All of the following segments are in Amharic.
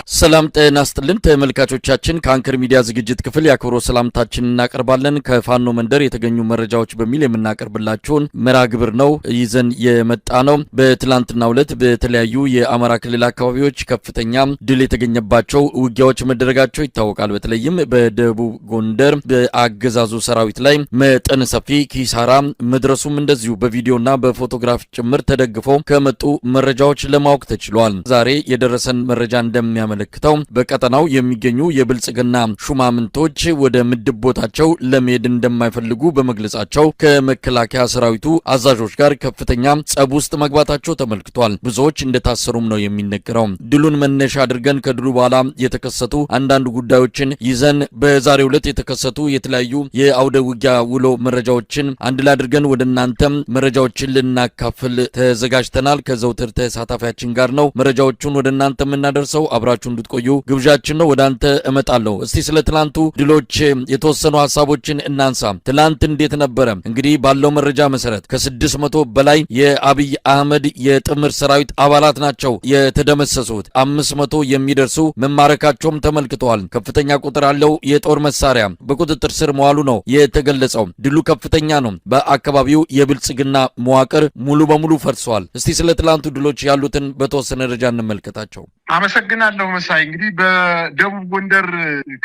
ሰላም ጤና ይስጥልን ተመልካቾቻችን ከአንከር ሚዲያ ዝግጅት ክፍል ያክብሮ ሰላምታችንን እናቀርባለን። ከፋኖ መንደር የተገኙ መረጃዎች በሚል የምናቀርብላችሁን መርሃ ግብር ነው ይዘን የመጣ ነው። በትላንትናው ዕለት በተለያዩ የአማራ ክልል አካባቢዎች ከፍተኛ ድል የተገኘባቸው ውጊያዎች መደረጋቸው ይታወቃል። በተለይም በደቡብ ጎንደር በአገዛዙ ሰራዊት ላይ መጠነ ሰፊ ኪሳራ መድረሱም እንደዚሁ በቪዲዮና በፎቶግራፍ ጭምር ተደግፈው ከመጡ መረጃዎች ለማወቅ ተችሏል። ዛሬ የደረሰን መረጃ እንደሚያመለክተው በቀጠናው የሚገኙ የብልጽግና ሹማምንቶች ወደ ምድብ ቦታቸው ለመሄድ እንደማይፈልጉ በመግለጻቸው ከመከላከያ ሰራዊቱ አዛዦች ጋር ከፍተኛ ጸብ ውስጥ መግባታቸው ተመልክቷል። ብዙዎች እንደታሰሩም ነው የሚነገረው። ድሉን መነሻ አድርገን ከድሉ በኋላ የተከሰቱ አንዳንድ ጉዳዮችን ይዘን በዛሬው ዕለት የተከሰቱ የተለያዩ የአውደ ውጊያ ውሎ መረጃዎችን አንድ ላይ አድርገን ወደ እናንተም መረጃዎችን ልናካፍል ተዘጋጅተናል። ከዘውትር ተሳታፊያችን ጋር ነው መረጃዎቹን ወደ እናንተ የምናደርሰው። አብራችሁ እንድትቆዩ ግብዣችን ነው። ወደ አንተ እመጣለሁ። እስቲ ስለ ትላንቱ ድሎች የተወሰኑ ሐሳቦችን እናንሳ። ትላንት እንዴት ነበረ? እንግዲህ ባለው መረጃ መሰረት ከ600 በላይ የአብይ አህመድ የጥምር ሰራዊት አባላት ናቸው የተደመሰሱት። 500 የሚደርሱ መማረካቸውም ተመልክተዋል። ከፍተኛ ቁጥር ያለው የጦር መሳሪያ በቁጥጥር ስር መዋሉ ነው የተገለጸው። ድሉ ከፍተኛ ነው። በአካባቢው የብልጽግና መዋቅር ሙሉ በሙሉ ፈርሷል። እስቲ ስለ ትላንቱ ድሎች ያሉትን በተወሰነ ደረጃ እንመልከታቸው። አመሰግናለሁ መሳይ። እንግዲህ በደቡብ ጎንደር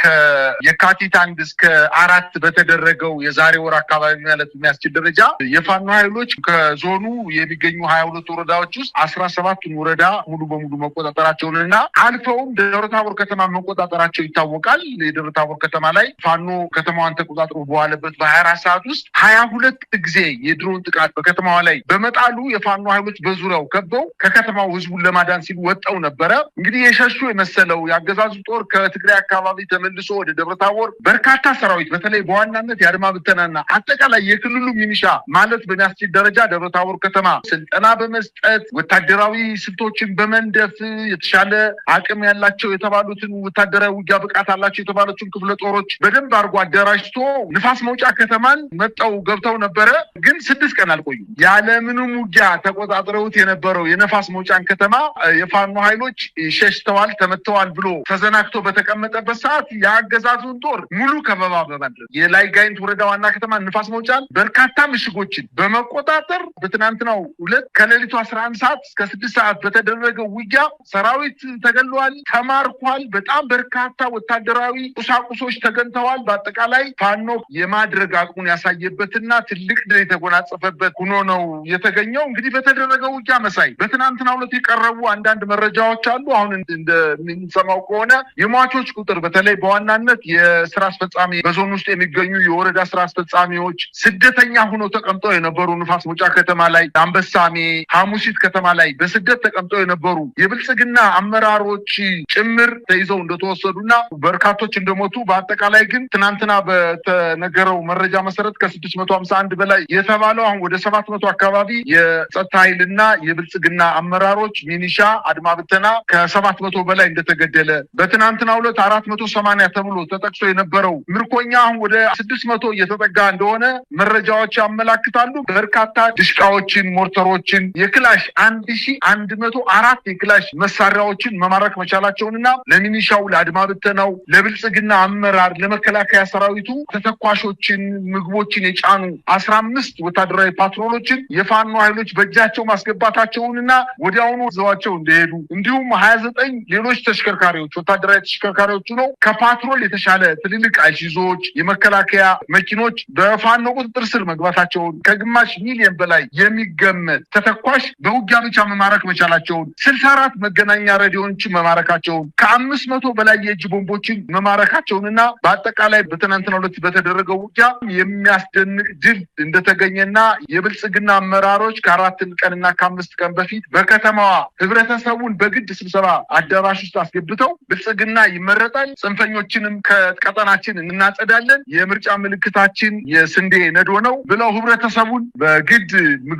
ከየካቲት 1 እስከ 4 በተደረገው የዛሬ ወር አካባቢ ማለት የሚያስችል ደረጃ የፋኖ ኃይሎች ከዞኑ የሚገኙ 22 ወረዳዎች ውስጥ 17ቱን ወረዳ ሙሉ በሙሉ መቆጣጠራቸውንና አልፈውም ደብረታቦር ከተማ መቆጣጠራቸው ይታወቃል። የደብረታቦር ከተማ ላይ ፋኖ ከተማዋን ተቆጣጥሮ በዋለበት በ24 ሰዓት ውስጥ 22 ጊዜ የድሮን ጥቃት በከተማዋ ላይ በመጣሉ የፋኖ ኃይሎች በዙሪያው ከበው ከከተማው ህዝቡን ለማዳን ሲሉ ወጣው ነበረ። እንግዲህ የሸሹ የመሰለው የአገዛዙ ጦር ከትግራይ አካባቢ ተመልሶ ወደ ደብረታቦር በርካታ ሰራዊት በተለይ በዋናነት የአድማ ብተናና አጠቃላይ የክልሉ ሚኒሻ ማለት በሚያስችል ደረጃ ደብረታቦር ከተማ ስልጠና በመስጠት ወታደራዊ ስልቶችን በመንደፍ የተሻለ አቅም ያላቸው የተባሉትን ወታደራዊ ውጊያ ብቃት አላቸው የተባሉትን ክፍለ ጦሮች በደንብ አድርጎ አደራጅቶ ንፋስ መውጫ ከተማን መጣው ገብተው ነበረ። ግን 6 ቀን አልቆዩም። ያለምንም ውጊያ ተቆጣጥረውት የነበረው የነፋስ መውጫን ከተማ የፋኖ ኃይሎች ሸሽተዋል፣ ተመተዋል ብሎ ተዘናግቶ በተቀመጠበት ሰዓት የአገዛዙን ጦር ሙሉ ከበባ በማድረግ የላይ ጋይንት ወረዳ ዋና ከተማ ንፋስ መውጫን በርካታ ምሽጎችን በመቆጣጠር በትናንትናው ዕለት ከሌሊቱ 11 ሰዓት እስከ 6 ሰዓት በተደረገው ውጊያ ሰራዊት ተገሏል፣ ተማርኳል። በጣም በርካታ ወታደራዊ ቁሳቁሶች ተገኝተዋል። በአጠቃላይ ፋኖ የማድረግ አቅሙን ያሳየበትና ትልቅ ድል የተጎናጸፈበት ሆኖ ነው የተገኘው። እንግዲህ በተደረገው ውጊያ መሳይ በትናንትናው ዕለት የቀረቡ አንዳንድ መረጃዎች አሉ። አሁን እንደምንሰማው ከሆነ የሟቾች ቁጥር በተለይ በዋናነት የስራ አስፈጻሚ በዞን ውስጥ የሚገኙ የወረዳ ስራ አስፈጻሚዎች ስደተኛ ሆነው ተቀምጠው የነበሩ ንፋስ መውጫ ከተማ ላይ፣ አንበሳሜ፣ ሐሙሲት ከተማ ላይ በስደት ተቀምጠው የነበሩ የብልጽግና አመራሮች ጭምር ተይዘው እንደተወሰዱና በርካቶች እንደሞቱ በአጠቃላይ ግን ትናንትና በተነገረው መረጃ መሰረት ከ651 በላይ የተባለው አሁን ወደ 700 አካባቢ የጸጥታ ኃይልና የብልጽግና አመራሮች ሚኒሻ አድማ ብተና ከ700 በላይ እንደተገደለ በትናንትናው ዕለት 480 ተብሎ ተጠቅሶ የነበረው ምርኮኛ አሁን ወደ 600 እየተጠጋ እንደሆነ መረጃዎች ያመላክታሉ። በርካታ ድሽቃዎችን፣ ሞርተሮችን፣ የክላሽ 1104 የክላሽ መሳሪያዎችን መማረክ መቻላቸውንና ለሚኒሻው፣ ለአድማ ብተናው፣ ለብልጽግና አመራር፣ ለመከላከያ ሰራዊቱ ተተኳሾችን፣ ምግቦችን የጫኑ 15 ወታደራዊ ፓትሮሎችን የፋኖ ኃይሎች በእጃቸው ማስገባታቸውንና ወዲያውኑ ዘዋቸው እንደሄዱ እንዲሁም 29 ሌሎች ተሽከርካሪዎች ወታደራዊ ተሽከርካሪዎች ነው ከፓትሮል የተሻለ ትልልቅ አይሱዞች የመከላከያ መኪኖች በፋኖ ቁጥጥር ስር መግባታቸውን ከግማሽ ሚሊዮን በላይ የሚገመት ተተኳሽ በውጊያ ብቻ መማረክ መቻላቸውን 64 መገናኛ ሬዲዮዎችን መማረካቸውን ከ500 በላይ የእጅ ቦምቦችን መማረካቸውንና በአጠቃላይ በትናንትናው ዕለት በተደረገው ውጊያ የሚያስደንቅ ድል እንደተገኘና የብልጽግና አመራሮች ከ4 ቀንና ከ5 ቀን በፊት በከተማዋ ህብረተሰቡን በግድ ስብሰባ አዳራሽ ውስጥ አስገብተው ብልጽግና ይመረጣል፣ ጽንፈኞችንም ከቀጠናችን እናጸዳለን፣ የምርጫ ምልክታችን የስንዴ ነዶ ነው ብለው ህብረተሰቡን በግድ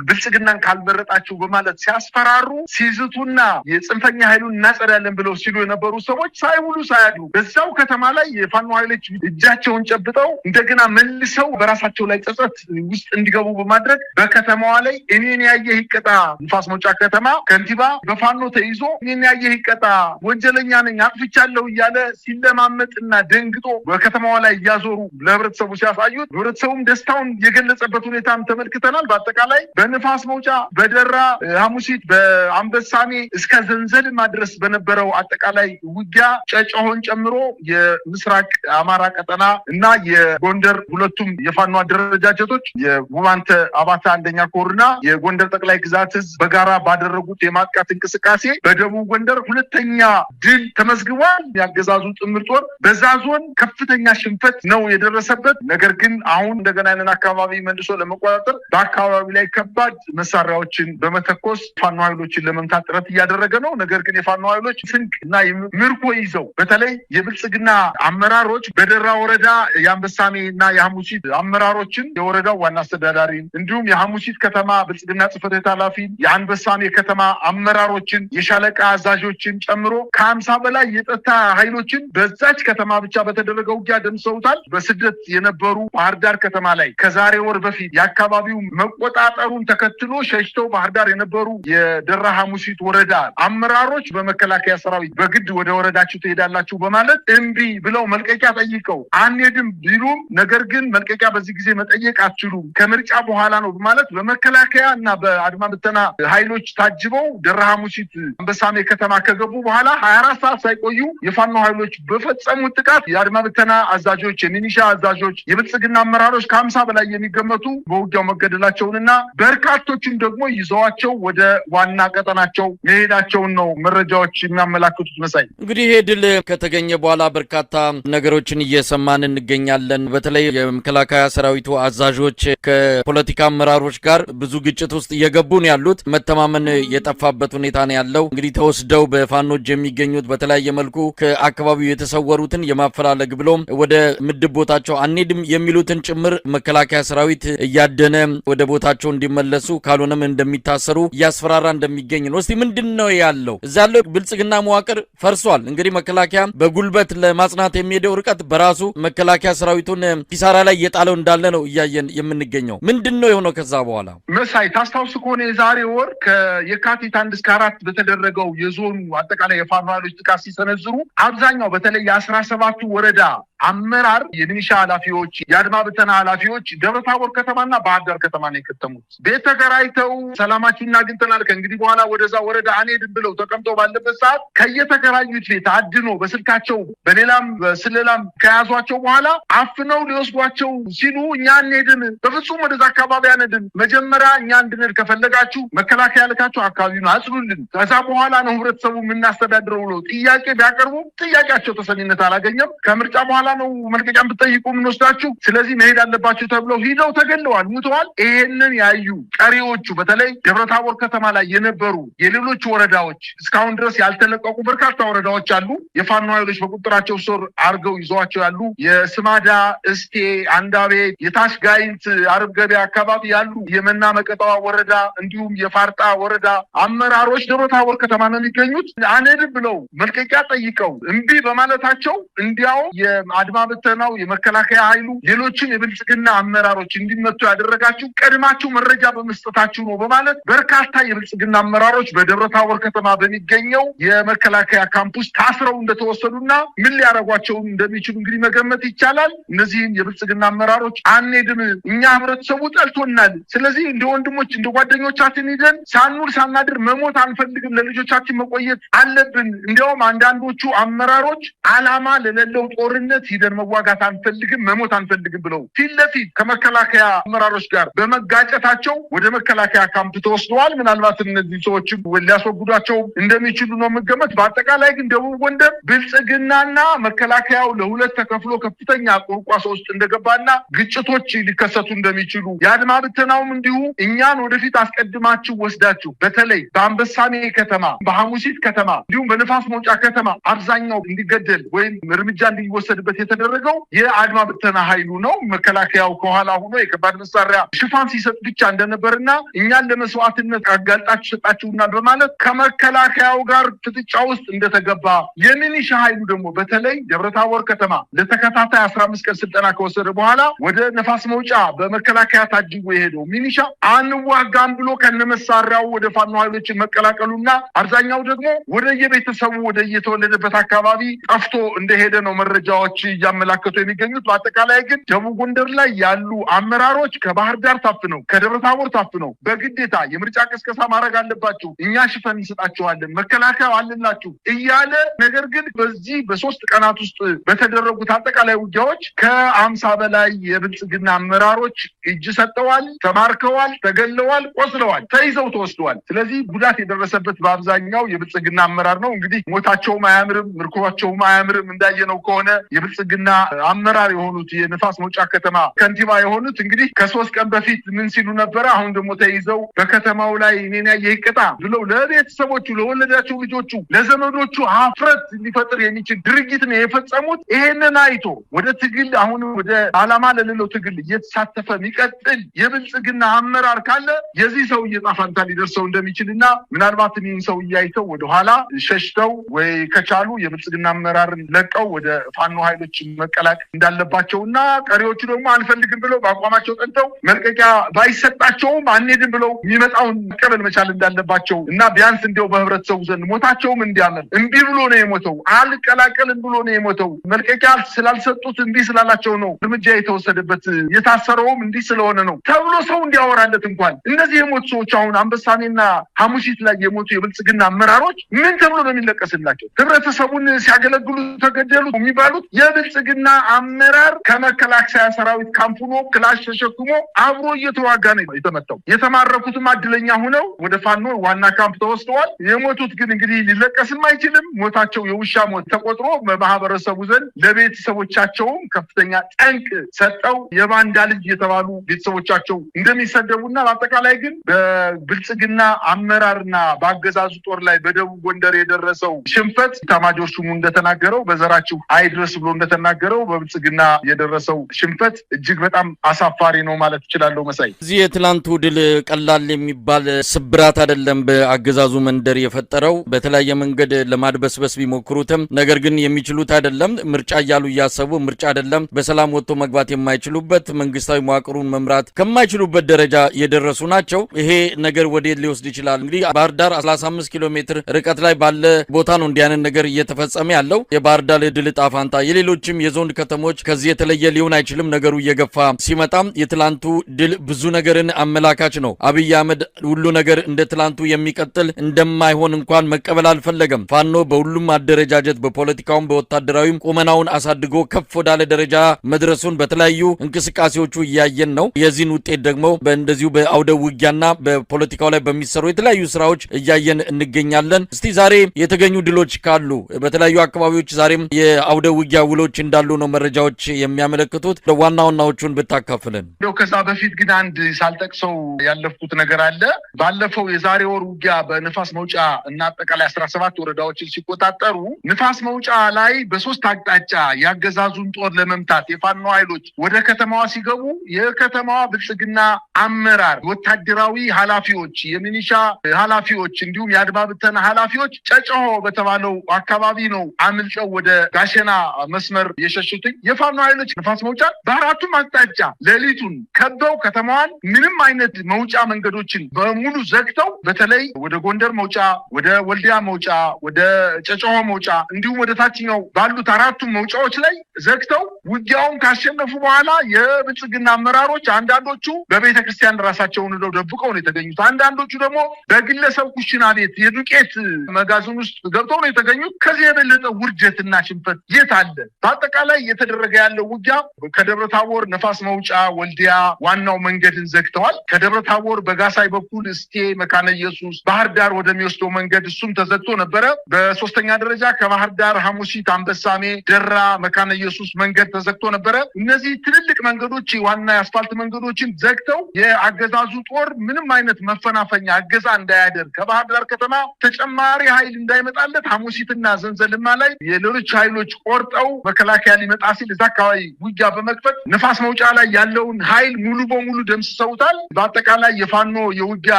ብልጽግናን ካልመረጣችሁ በማለት ሲያስፈራሩ ሲዝቱና የጽንፈኛ ኃይሉን እናጸዳለን ብለው ሲሉ የነበሩ ሰዎች ሳይውሉ ሳያድሩ በዛው ከተማ ላይ የፋኖ ኃይሎች እጃቸውን ጨብጠው እንደገና መልሰው በራሳቸው ላይ ጸጸት ውስጥ እንዲገቡ በማድረግ በከተማዋ ላይ እኔን ያየ ይቀጣ ንፋስ መውጫ ከተማ ከንቲባ በፋኖ ተይዞ እኔን ያየ ያየህ ይቀጣ ወንጀለኛ ነኝ አጥፍቻለሁ እያለ ሲለማመጥና ደንግጦ በከተማዋ ላይ ያዞሩ ለህብረተሰቡ ሲያሳዩት ህብረተሰቡም ደስታውን የገለጸበት ሁኔታም ተመልክተናል። በአጠቃላይ በንፋስ መውጫ በደራ ሐሙሲት በአንበሳሜ እስከ ዘንዘልማ ድረስ በነበረው አጠቃላይ ውጊያ ጨጨሆን ጨምሮ የምስራቅ አማራ ቀጠና እና የጎንደር ሁለቱም የፋኖ አደረጃጀቶች የውባንተ አባታ አንደኛ ኮርና የጎንደር ጠቅላይ ግዛት ህዝብ በጋራ ባደረጉት የማጥቃት እንቅስቃሴ በደቡብ ጎንደር ሁለተኛ ድል ተመዝግቧል። ያገዛዙ ጥምር ጦር በዛ ዞን ከፍተኛ ሽንፈት ነው የደረሰበት። ነገር ግን አሁን እንደገና ያንን አካባቢ መልሶ ለመቆጣጠር በአካባቢ ላይ ከባድ መሳሪያዎችን በመተኮስ ፋኖ ኃይሎችን ለመምታት ጥረት እያደረገ ነው። ነገር ግን የፋኖ ኃይሎች ስንቅ እና ምርኮ ይዘው በተለይ የብልጽግና አመራሮች በደራ ወረዳ የአንበሳሜ እና የሐሙሲት አመራሮችን የወረዳው ዋና አስተዳዳሪ እንዲሁም የሐሙሲት ከተማ ብልጽግና ጽሕፈት ቤት ኃላፊ የአንበሳሜ ከተማ አመራሮችን የሻለቃ አዛዦችን ጨምሮ ከ50 በላይ የጸጥታ ኃይሎችን በዛች ከተማ ብቻ በተደረገው ውጊያ ደምሰውታል። በስደት የነበሩ ባህር ዳር ከተማ ላይ ከዛሬ ወር በፊት የአካባቢው መቆጣጠሩን ተከትሎ ሸሽተው ባህር ዳር የነበሩ የደራ ሐሙሲት ወረዳ አመራሮች በመከላከያ ሰራዊት በግድ ወደ ወረዳችሁ ትሄዳላችሁ በማለት እምቢ ብለው መልቀቂያ ጠይቀው አንሄድም ቢሉም ነገር ግን መልቀቂያ በዚህ ጊዜ መጠየቅ አትችሉም ከምርጫ በኋላ ነው በማለት በመከላከያ እና በአድማ ብተና ኃይሎች ታጅበው ደራ ሐሙሲት አንበሳሜ ከተማ ከገቡ በኋላ 24 ሰዓት ሳይቆዩ የፋኖ ኃይሎች በፈጸሙት ጥቃት የአድማ ብተና አዛዦች፣ የሚኒሻ አዛዦች፣ የብልጽግና አመራሮች ከ50 በላይ የሚገመቱ በውጊያው መገደላቸውንና በርካቶችን ደግሞ ይዘዋቸው ወደ ዋና ቀጠናቸው መሄዳቸውን ነው መረጃዎች የሚያመላክቱት። መሳይ እንግዲህ ይሄ ድል ከተገኘ በኋላ በርካታ ነገሮችን እየሰማን እንገኛለን። በተለይ የመከላከያ ሰራዊቱ አዛዦች ከፖለቲካ አመራሮች ጋር ብዙ ግጭት ውስጥ እየገቡ ነው ያሉት። መተማመን የጠፋበት ሁኔታ ነው ያለው። እንግዲህ ተወስደው በፋኖች የሚገኙት በተለያየ መልኩ ከአካባቢው የተሰወሩትን የማፈላለግ ብሎም ወደ ምድብ ቦታቸው አንሄድም የሚሉትን ጭምር መከላከያ ሰራዊት እያደነ ወደ ቦታቸው እንዲመለሱ ካልሆነም እንደሚታሰሩ እያስፈራራ እንደሚገኝ ነው። እስቲ ምንድነው ያለው? እዛ ያለው ብልጽግና መዋቅር ፈርሷል። እንግዲህ መከላከያ በጉልበት ለማጽናት የሚሄደው ርቀት በራሱ መከላከያ ሰራዊቱን ኪሳራ ላይ እየጣለው እንዳለ ነው እያየን የምንገኘው። ምንድነው የሆነው ከዛ በኋላ? መሳይ ታስታውስ ከሆነ የዛሬ ወር ከየካቲት 1 እስከ 4 በተደረገው የዞኑ አጠቃላይ የፋኖ ኃይሎች ጥቃት ሲሰነዝሩ አብዛኛው በተለይ የ17ቱ ወረዳ አመራር የሚኒሻ ኃላፊዎች፣ የአድማ ብተና ኃላፊዎች ደብረታቦር ከተማና ባህር ዳር ከተማ ነው የከተሙት። ቤት ተከራይተው ሰላማችንን አግኝተናል ከእንግዲህ በኋላ ወደዛ ወረዳ አንሄድም ብለው ተቀምጠው ባለበት ሰዓት ከየተከራዩት ቤት አድኖ በስልካቸው በሌላም በስለላም ከያዟቸው በኋላ አፍነው ሊወስዷቸው ሲሉ እኛ አንሄድም፣ በፍጹም ወደዛ አካባቢ አንሄድም፣ መጀመሪያ እኛ እንድንሄድ ከፈለጋችሁ መከላከያ ልካችሁ አካባቢውን አጽሉልን፣ ከዛ በኋላ ነው ህብረተሰቡ የምናስተዳድረው ብለው ጥያቄ ቢያቀርቡ ጥያቄያቸው ተሰሚነት አላገኘም። ከምርጫ በኋላ ነው መልቀቂያ ብትጠይቁ የምንወስዳችሁ፣ ስለዚህ መሄድ አለባችሁ ተብለው ሂደው ተገለዋል፣ ሙተዋል። ይሄንን ያዩ ቀሪዎቹ በተለይ ደብረታቦር ከተማ ላይ የነበሩ የሌሎች ወረዳዎች እስካሁን ድረስ ያልተለቀቁ በርካታ ወረዳዎች አሉ። የፋኖ ኃይሎች በቁጥራቸው ስር አርገው ይዘዋቸው ያሉ የስማዳ፣ እስቴ፣ አንዳቤት፣ የታች ጋይንት፣ አርብ ገበያ አካባቢ ያሉ የመና መቀጠዋ ወረዳ እንዲሁም የፋርጣ ወረዳ አመራሮች ደብረታቦር ከተማ ነው የሚገኙት። አንሄድም ብለው መልቀቂያ ጠይቀው እምቢ በማለታቸው እንዲያው የአድማ ብተናው የመከላከያ ኃይሉ ሌሎችን የብልጽግና አመራሮች እንዲመቱ ያደረጋችሁ ቀድማችሁ መረጃ በመስጠታችሁ ነው በማለት በርካታ የብልጽግና አመራሮች በደብረታቦር ከተማ በሚገኘው የመከላከያ ካምፕስ ታስረው እንደተወሰዱና ምን ሊያደርጓቸው እንደሚችሉ እንግዲህ መገመት ይቻላል። እነዚህን የብልጽግና አመራሮች አንሄድም፣ እኛ ህብረተሰቡ ጠልቶናል፣ ስለዚህ እንደ ወንድሞች እንደ ጓደኞቻችን ሂደን ሳንውል ሳናድር መሞት አንፈልግም፣ ለልጆቻችን መቆየት አለብን። እንዲያውም አንዳንዶቹ አመራሮች አላማ ለሌለው ጦርነት ሂደን መዋጋት አንፈልግም፣ መሞት አንፈልግም ብለው ፊት ለፊት ከመከላከያ አመራሮች ጋር በመጋጨታቸው ወደ መከላከያ ካምፕ ተወስደዋል። ምናልባት እነዚህ ሰዎችም ሊያስወግዷቸው እንደሚችሉ ነው የምገመት። በአጠቃላይ ግን ደቡብ ጎንደር ብልጽግናና መከላከያው ለሁለት ተከፍሎ ከፍተኛ ቁርቋሶ ውስጥ እንደገባና ግጭቶች ሊከሰቱ እንደሚችሉ የአድማ ብተናውም እንዲሁ እኛን ወደፊት አስቀድማችሁ ወስዳችሁ በተለይ በአንበሳሜ ከተማ፣ በሐሙሲት ከተማ እንዲሁም በንፋስ መውጫ ከተማ አብዛኛው እንዲገደል ወይም እርምጃ እንዲወሰድበት የተደረገው የአድማ ብተና ኃይሉ ነው። መከላከያው ከኋላ ሆኖ የከባድ መሳሪያ ሽፋን ሲሰጥ ብቻ እንደነበርና እኛን ለመስዋዕትነት አጋልጣችሁ ሰጣችሁናል በማለት ከመከላከያው ጋር ፍጥጫ ውስጥ እንደተገባ፣ የሚኒሻ ኃይሉ ደግሞ በተለይ ደብረታቦር ከተማ ለተከታታይ 15 ቀን ስልጠና ከወሰደ በኋላ ወደ ነፋስ መውጫ በመከላከያ ታጅቦ የሄደው ሚኒሻ አንዋጋም ብሎ ከነመሳሪያው ወደ ፋኖ ኃይሎችን መቀላቀሉና አብዛኛው ደግሞ ወደ የቤተሰቡ ወደ የተወለደበት አካባቢ ጠፍቶ እንደሄደ ነው መረጃዎች እያመላከቱ የሚገኙት። በአጠቃላይ ግን ደቡብ ጎንደር ላይ ያሉ አመራሮች ከባህር ዳር ታፍነው ከደብረ ታቦር ታፍነው በግዴታ የምርጫ ቅስቀሳ ማድረግ አለባችሁ፣ እኛ ሽፈን እንሰጣችኋለን፣ መከላከያ አለላችሁ እያለ ነገር ግን በዚህ በ3 ቀናት ውስጥ በተደረጉት አጠቃላይ ውጊያዎች ከ50 በላይ የብልጽግና አመራሮች እጅ ሰጥተዋል፣ ተማርከዋል፣ ተገለዋል፣ ቆስለዋል፣ ተይዘው ተወስደዋል። ስለዚህ ጉዳት የደረሰበት በአብዛኛው የብልጽግና አመራር ነው። እንግዲህ ሞታቸውም አያምርም፣ ምርኮባቸውም አያምርም። እንዳየነው ከሆነ የብልጽግና አመራር የሆኑት የንፋስ መውጫ ከተማ ከንቲባ የሆኑት እንግዲህ ከ3 ቀን በፊት ምን ሲሉ ነበረ? አሁን ደግሞ ተይዘው በከተማው ላይ እኔን ያየ ይቀጣ ብለው ለቤተሰቦቹ ለወለዳቸው ልጆቹ ለዘመዶቹ ሀፍረት ሊፈጥር የሚችል ድርጊት ነው የፈጸሙት። ይሄንን አይቶ ወደ ትግል አሁን ወደ ዓላማ ለሌለው ትግል እየተሳተፈ የሚቀጥል የብልጽግና አመራር ካለ የዚህ ሰው እየጣፋንታ ሊደርሰው እንደሚችልና ምናልባት ይህን ሰው እያይተው ወደኋላ ሸሽተው ወይ ከቻሉ የብልጽግና አመራርን ለቀው ወደ ፋኖ ኃይሎች መቀላቀል እንዳለባቸውና ቀሪዎቹ ደግሞ አንፈልግም ብለው በአቋማቸው ጠንተው መልቀቂያ ባይሰጣቸውም አንሄድም ብለው የሚመጣውን መቀበል መቻል እንዳለባቸው እና ቢያንስ እንዲያው በህብረተሰቡ ዘንድ ሞታቸውም እንዲያመር እምቢ ብሎ ነው የሞተው፣ አልቀላቀልም ብሎ ነው የሞተው። መልቀቂያ ስላልሰጡት እምቢ ስላላቸው ነው እርምጃ የተወሰደበት፣ የታሰረውም እንዲህ ስለሆነ ነው ተብሎ ሰው እንዲያወራለት እንኳን እነዚህ የሞቱ ሰዎች አሁን አንበሳሜና ሐሙሲት ላይ የሞቱ የብልጽግና አመራሮች ምን ተብሎ ነው የሚለቀስላቸው? ህብረተሰቡን ሲያገለግሉ ተገደሉ የሚባሉት የብልጽግና አመራር ከመከላከያ ሰራዊት ካምፑኖ ክላሽ ተሸክሞ አብሮ እየተዋጋ ነው የተመታው። የተማረኩትም እድለኛ ሆነው ወደ ፋኖ ዋና ካምፕ ተወስደዋል። የሞቱት ግን እንግዲህ ሊለቀስም አይችልም። ሞታቸው የውሻ ሞት ተቆጥሮ በማህበረሰቡ ዘንድ ለቤተሰቦቻቸውም ከፍተኛ ጠንቅ ሰጠው የባንዳ ልጅ የተባሉ ቤተሰቦቻቸው እንደሚሰደቡና በአጠቃላይ ግን በብልጽግና አመራርና በአገዛዙ ጦር ላይ በደቡብ ጎንደር የደረሰው ሽንፈት ኢታማጆር ሹሙ እንደተናገረው በዘራችሁ አይድረስ ብሎ እንደተናገረው በብልጽግና የደረሰው ሽንፈት እጅግ በጣም አሳፋሪ ነው ማለት እችላለሁ። መሳይ እዚህ የትላንቱ ድል ቀላል የሚባል ስብራት አይደለም በአገዛዙ መንደር የፈጠረው። በተለያየ መንገድ ለማድበስበስ ቢሞክሩትም ነገር ግን የሚችሉት አይደለም። ምርጫ እያሉ እያሰቡ ምርጫ አይደለም በሰላም ወጥቶ መግባት የማይችሉበት መንግስታዊ መዋቅሩን መምራት ከማይችሉበት ደረጃ የደረሱ ናቸው። ይሄ ነገር ወዴት ሊወስድ ይችላል? እንግዲህ ባህር ዳር 35 ኪሎ ሜትር ርቀት ላይ ባለ ቦታ ነው እንዲያንን ነገር እየተፈጸመ ያለው። የባህር ዳር ድል ዕጣ ፈንታ የሌሎችም የዞን ከተሞች ከዚህ የተለየ ሊሆን አይችልም። ነገሩ እየገፋ ሲመጣም የትላንቱ ድል ብዙ ነገርን አመላካች ነው። አብይ አህመድ ሁሉ ነገር እንደ ትላንቱ የሚቀጥል እንደማይሆን እንኳን መቀበል አልፈለገም። ፋኖ በሁሉም አደረጃጀት በፖለቲካውም በወታደራዊም ቁመናውን አሳድጎ ከፍ ወዳለ ደረጃ መድረሱን በተለያዩ እንቅስቃሴዎቹ እያየን ነው። የዚህን ውጤት ደግሞ በእንደዚሁ በአውደ ውጊያና በፖለቲካው ላይ በሚሰሩ የተለያዩ ስራዎች እያየን እንገኛለን። እስቲ ዛሬ የተገኙ ድሎች ካሉ በተለያዩ አካባቢዎች ዛሬም የአውደ ውጊያ ውሎች እንዳሉ ነው መረጃዎች የሚያመለክቱት። ዋና ዋናዎቹን ብታካፍለን። ከዛ በፊት ግን አንድ ሳልጠቅሰው ያለፍኩት ነገር አለ። ባለፈው የዛሬ ወር ውጊያ በንፋስ መውጫ እና አጠቃላይ 17 ወረዳዎችን ሲቆጣጠሩ ንፋስ መውጫ ላይ በ3 አቅጣጫ ያገዛዙን ጦር ለመምታት የፋኖ ኃይሎች ወደ ከተማዋ ሲገቡ የከተማዋ ብልጽግና አመራር ወታደራዊ ኃላፊዎች፣ የሚኒሻ ኃላፊዎች እንዲሁም የአድማ ብተና ኃላፊዎች ጨጨሆ በተባለው አካባቢ ነው አምልጠው ወደ ጋሸና መስመር የሸሹትኝ። የፋኖ ኃይሎች ንፋስ መውጫ በአራቱም አቅጣጫ ሌሊቱን ከበው ከተማዋን ምንም አይነት መውጫ መንገዶችን በሙሉ ዘግተው በተለይ ወደ ጎንደር መውጫ፣ ወደ ወልዲያ መውጫ፣ ወደ ጨጨሆ መውጫ እንዲሁም ወደ ታችኛው ባሉት አራቱም መውጫዎች ላይ ዘግተው ውጊያውን ካሸነፉ በኋላ የብልጽግና አመራሮች አንዳንዶቹ በቤተክርስቲያን ራሳቸውን ደብቀው ነው የተገኙት። አንዳንዶቹ ደግሞ በግለሰብ ኩሽና ቤት የዱቄት መጋዘን ውስጥ ገብተው ነው የተገኙት። ከዚህ የበለጠ ውርደትና ሽንፈት የት አለ? በአጠቃላይ እየተደረገ ያለው ውጊያ ከደብረ ታቦር ነፋስ መውጫ ወልዲያ ዋናው መንገድን ዘግተዋል። ከደብረ ታቦር በጋሳይ በኩል እስቴ መካነ ኢየሱስ ባህር ዳር ወደሚወስደው መንገድ እሱም ተዘግቶ ነበረ። በሶስተኛ ደረጃ ከባህር ዳር ሐሙሲት፣ አንበሳሜ፣ ደራ፣ መካነ ኢየሱስ መንገድ ተዘግቶ ነበረ። እነዚህ ትልልቅ መንገዶች ዋና የአስፋልት መንገዶችን ዘግተው የአገዛዙ ጦር ምንም አይነት መፈናፈኛ እገዛ እንዳያደርግ ከባህር ዳር ከተማ ተጨማሪ ኃይል እንዳይመጣለት ሐሙሲትና ዘንዘልማ ላይ የሌሎች ኃይሎች ቆርጠው መከላከያ ሊመጣ ሲል እዛ አካባቢ ውጊያ በመክፈት ንፋስ መውጫ ላይ ያለውን ኃይል ሙሉ በሙሉ ደምስሰውታል። በአጠቃላይ የፋኖ የውጊያ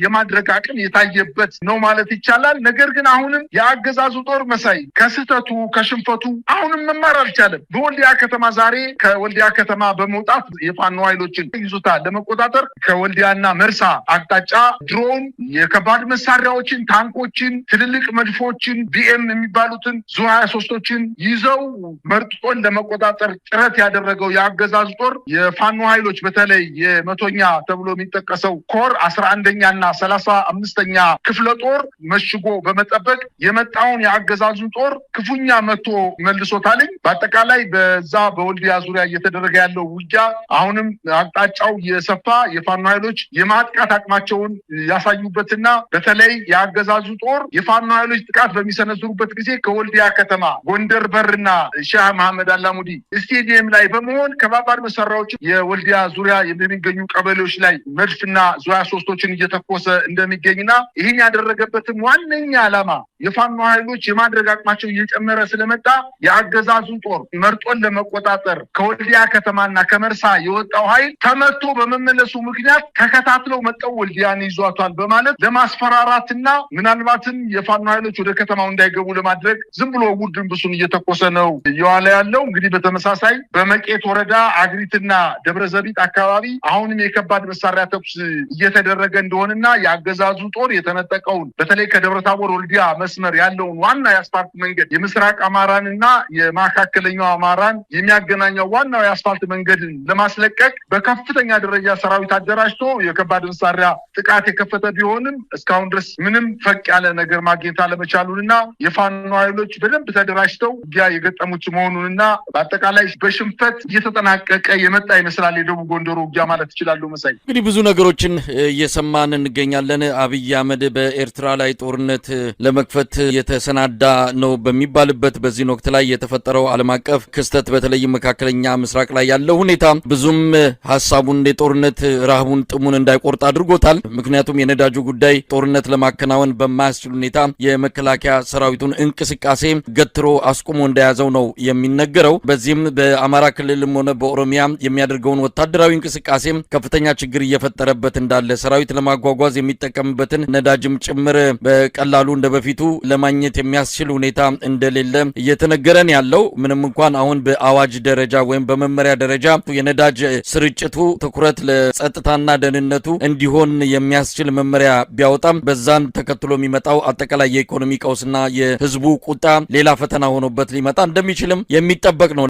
የማድረግ አቅም የታየበት ነው ማለት ይቻላል። ነገር ግን አሁንም የአገዛዙ ጦር መሳይ ከስህተቱ ከሽንፈቱ አሁንም መማር አልቻለም። በወልዲያ ከተማ ዛሬ ከወልዲያ ከተማ በመውጣት የፋኖ ኃይሎችን ይዞታ ለመቆጣጠር ከወልዲያና መርሳ አቅጣጫ ድሮን፣ የከባድ መሳሪያዎችን፣ ታንኮችን ታንኮችን፣ ትልልቅ መድፎችን፣ ቢኤም የሚባሉትን ዙ 23ቶችን ይዘው መርጦን ለመቆጣጠር ጥረት ያደረገው የአገዛዙ ጦር የፋኖ ኃይሎች በተለይ የመቶኛ ተብሎ የሚጠቀሰው ኮር 11ኛ እና 35ኛ ክፍለ ጦር መሽጎ በመጠበቅ የመጣውን የአገዛዙን ጦር ክፉኛ መቶ መልሶታልኝ። በአጠቃላይ በዛ በወልዲያ ዙሪያ እየተደረገ ያለው ውጊያ አሁንም አቅጣጫው የሰፋ የፋኖ ኃይሎች የማጥቃት አቅማቸውን ያሳዩበትና በተለይ የአገዛዙ ጦር የፋኖ ኃይሎች ጥቃት በሚሰነዝሩበት ጊዜ ከወልዲያ ከተማ ጎንደር በርና ሻህ መሐመድ አላሙዲ ስቴዲየም ላይ በመሆን ከባባድ መሳሪያዎች የወልዲያ ዙሪያ የሚገኙ ቀበሌዎች ላይ መድፍና ዙ 23ቶችን እየተኮሰ እንደሚገኝና ይህን ያደረገበትም ዋነኛ ዓላማ የፋኖ ኃይሎች የማድረግ አቅማቸው እየጨመረ ስለመጣ የአገዛዙን ጦር መርጦን ለመቆጣጠር ከወልዲያ ከተማና ከመርሳ የወጣው ኃይል ተመቶ በመመለሱ ምክንያት ተከታትለው መጠው ወልዲያን ይዟቷል በማለት ለማስፈራራትና ምናልባትም የፋኖ ኃይሎች ወደ ከተማው እንዳይገቡ ለማድረግ ዝም ብሎ ውድን ብሱን እየተኮሰ ነው እየዋለ ያለው። እንግዲህ በተመሳሳይ በመቄት ወረዳ አግሪትና ደብረዘቢጥ አካባቢ አሁንም የከባድ መሳሪያ ተኩስ እየተደረገ እንደሆነና የአገዛዙ ጦር የተነጠቀውን በተለይ ከደብረታቦር ወልዲያ መስመር ያለውን ዋና የአስፋልት መንገድ የምስራቅ አማራንና የመካከለኛው አማራን የሚያገናኘው ዋናው የአስፋልት መንገድን ለማስለቀቅ በከፍተኛ ደረጃ ሰራዊት አደራጅቶ የከባድ መሳሪያ ጥቃት የከፈተ ቢሆንም እስካሁን ድረስ ምንም ፈቅ ያለ ነገር ማግኘት አለመቻሉንና የፋኖ ኃይሎች በደንብ ተደራጅተው ውጊያ የገጠሙት መሆኑንና በአጠቃላይ በሽንፈት እየተጠናቀቀ የመጣ ይመስላል የደቡብ ጎንደሩ ውጊያ ማለት ይችላሉ። መሳይ እንግዲህ ብዙ ነገሮችን እየሰማን እንገኛለን። አብይ አህመድ በኤርትራ ላይ ጦርነት ለመክፈት የተሰናዳ ነው በሚባልበት በዚህ ወቅት ላይ የተፈጠረው ዓለም አቀፍ ክስተት በተለይም መካከለኛ ምስራቅ ላይ ያለው ሁኔታ ብዙም ሐሳቡን የጦርነት ረሃቡን ጥሙን እንዳይቆርጥ አድርጎታል። ምክንያቱም የነዳጁ ጉዳይ ጦርነት ለማከናወን በማያስችል ሁኔታ የመከላከያ ሰራዊቱን እንቅስቃሴ ገትሮ አስቆሞ እንደያዘው ነው የሚነገረው። በዚህም በአማራ ክልልም ሆነ በኦሮሚያ የሚያደርገውን ወታደራዊ እንቅስቃሴ ከፍተኛ ችግር እየፈጠረበት እንዳለ ሰራዊት ለማጓጓዝ የሚጠቀምበትን ነዳጅም ጭምር በቀላሉ እንደበፊቱ ለማግኘት የሚያስችል ሁኔታ እንደሌለ እየተነገረን ያለው ምንም እንኳን አሁን በአዋጅ ደረጃ ወይም በመመሪያ ደረጃ የነዳጅ ስርጭቱ ትኩረት ለጸጥታና ደህንነቱ እንዲሆን የሚያስችል መመሪያ ቢያወጣም በዛን ተከትሎ የሚመጣው አጠቃላይ የኢኮኖሚ ቀውስና የህዝቡ ቁጣ ሌላ ፈተና ሆኖበት ሊመጣ እንደሚችልም የሚጠበቅ ነው።